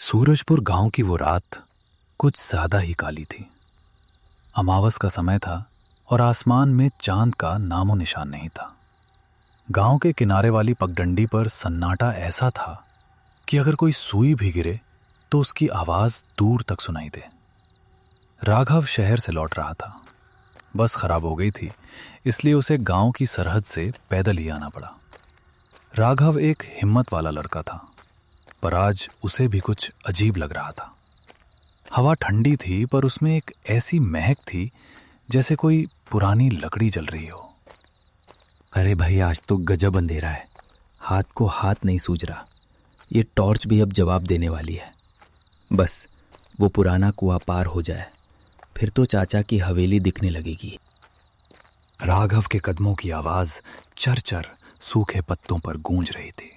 सूरजपुर गांव की वो रात कुछ ज्यादा ही काली थी। अमावस का समय था और आसमान में चांद का नामो निशान नहीं था। गांव के किनारे वाली पगडंडी पर सन्नाटा ऐसा था कि अगर कोई सुई भी गिरे तो उसकी आवाज दूर तक सुनाई दे। राघव शहर से लौट रहा था। बस खराब हो गई थी, इसलिए उसे गांव की सरहद से पैदल ही आना पड़ा। राघव एक हिम्मत वाला लड़का था, पर आज उसे भी कुछ अजीब लग रहा था। हवा ठंडी थी, पर उसमें एक ऐसी महक थी जैसे कोई पुरानी लकड़ी जल रही हो। अरे भाई, आज तो गजब अंधेरा है। हाथ को हाथ नहीं सूझ रहा। ये टॉर्च भी अब जवाब देने वाली है। बस वो पुराना कुआं पार हो जाए, फिर तो चाचा की हवेली दिखने लगेगी। राघव के कदमों की आवाज चर चर सूखे पत्तों पर गूंज रही थी।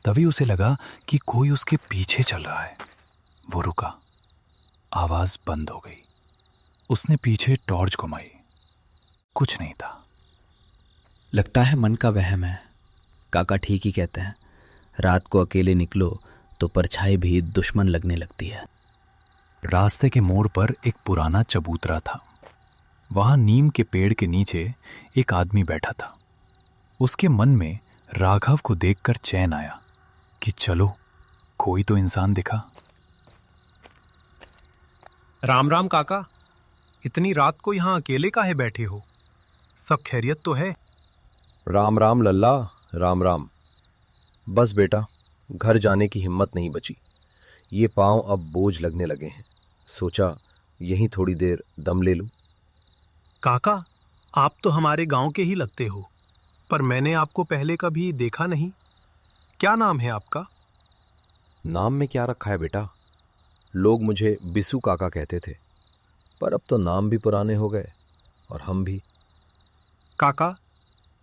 तभी उसे लगा कि कोई उसके पीछे चल रहा है। वो रुका। आवाज बंद हो गई। उसने पीछे टॉर्च घुमाई। कुछ नहीं था। लगता है मन का वहम है। काका ठीक ही कहते हैं, रात को अकेले निकलो तो परछाई भी दुश्मन लगने लगती है। रास्ते के मोड़ पर एक पुराना चबूतरा था। वहां नीम के पेड़ के नीचे एक आदमी बैठा था। उसके मन में राघव को देखकर चैन आया कि चलो, कोई तो इंसान दिखा। राम राम काका, इतनी रात को यहाँ अकेले काहे बैठे हो? सब खैरियत तो है? राम राम लल्ला, राम राम। बस बेटा, घर जाने की हिम्मत नहीं बची। ये पांव अब बोझ लगने लगे हैं। सोचा यहीं थोड़ी देर दम ले लूं। काका, आप तो हमारे गांव के ही लगते हो, पर मैंने आपको पहले कभी देखा नहीं। क्या नाम है आपका? नाम में क्या रखा है बेटा? लोग मुझे बिसु काका कहते थे, पर अब तो नाम भी पुराने हो गए और हम भी। काका,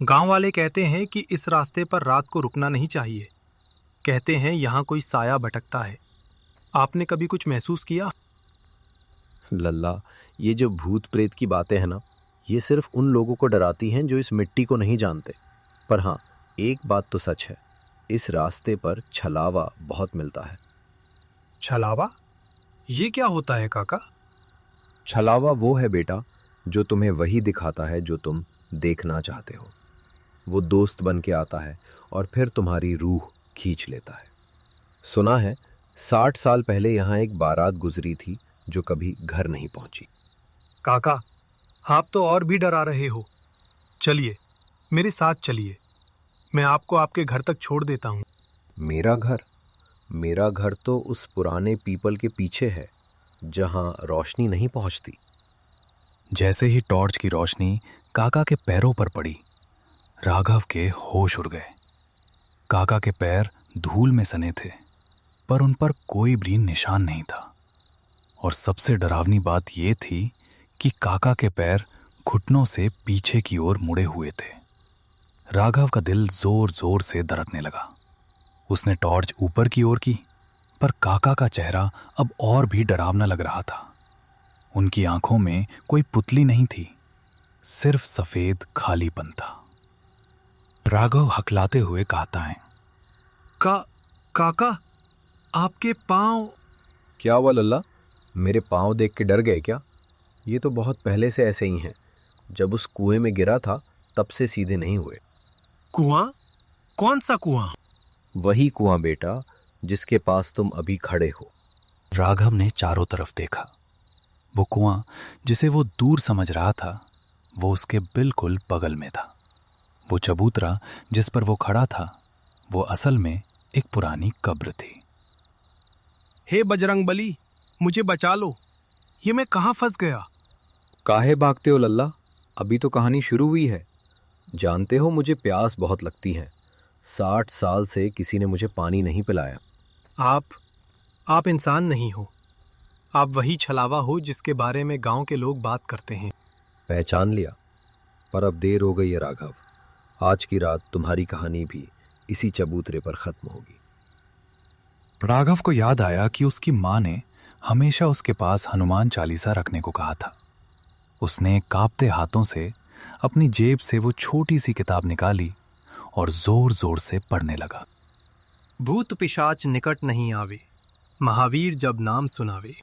गांव वाले कहते हैं कि इस रास्ते पर रात को रुकना नहीं चाहिए। कहते हैं यहाँ कोई साया भटकता है। आपने कभी कुछ महसूस किया? लल्ला, ये जो भूत प्रेत की बातें हैं ना, ये सिर्फ उन लोगों को डराती हैं जो इस मिट्टी को नहीं जानते। पर हाँ, एक बात तो सच है, इस रास्ते पर छलावा बहुत मिलता है। छलावा? ये क्या होता है काका? छलावा वो है बेटा, जो तुम्हें वही दिखाता है जो तुम देखना चाहते हो। वो दोस्त बन के आता है और फिर तुम्हारी रूह खींच लेता है। सुना है 60 साल पहले यहाँ एक बारात गुजरी थी जो कभी घर नहीं पहुंची। काका, आप तो और भी डरा रहे हो। चलिए, मेरे साथ चलिए। मैं आपको आपके घर तक छोड़ देता हूँ। मेरा घर? मेरा घर तो उस पुराने पीपल के पीछे है, जहां रोशनी नहीं पहुंचती। जैसे ही टॉर्च की रोशनी काका के पैरों पर पड़ी, राघव के होश उड़ गए। काका के पैर धूल में सने थे, पर उन पर कोई भी निशान नहीं था। और सबसे डरावनी बात यह थी कि काका के पैर घुटनों से पीछे की ओर मुड़े हुए थे। राघव का दिल जोर जोर से धड़कने लगा। उसने टॉर्च ऊपर की ओर की, पर काका का चेहरा अब और भी डरावना लग रहा था। उनकी आंखों में कोई पुतली नहीं थी, सिर्फ सफेद खालीपन था। राघव हकलाते हुए कहता है, काका, आपके पांव। क्या हुआ लल्ला? मेरे पांव देख के डर गए क्या? ये तो बहुत पहले से ऐसे ही हैं। जब उस कुएं में गिरा था तब से सीधे नहीं हुए। कुआं? कौन सा कुआं? वही कुआं बेटा, जिसके पास तुम अभी खड़े हो। राघव ने चारों तरफ देखा। वो कुआं जिसे वो दूर समझ रहा था, वो उसके बिल्कुल बगल में था। वो चबूतरा जिस पर वो खड़ा था, वो असल में एक पुरानी कब्र थी। हे बजरंगबली, मुझे बचा लो। ये मैं कहाँ फंस गया? काहे भागते हो लल्ला? अभी तो कहानी शुरू हुई है। जानते हो, मुझे प्यास बहुत लगती है। 60 साल से किसी ने मुझे पानी नहीं पिलाया। आप इंसान नहीं हो। आप वही छलावा हो जिसके बारे में गांव के लोग बात करते हैं। पहचान लिया, पर अब देर हो गई है राघव। आज की रात तुम्हारी कहानी भी इसी चबूतरे पर खत्म होगी। राघव को याद आया कि उसकी माँ ने हमेशा उसके पास हनुमान चालीसा रखने को कहा था। उसने कांपते हाथों से अपनी जेब से वो छोटी सी किताब निकाली और जोर जोर से पढ़ने लगा। भूत पिशाच निकट नहीं आवे, महावीर जब नाम सुनावे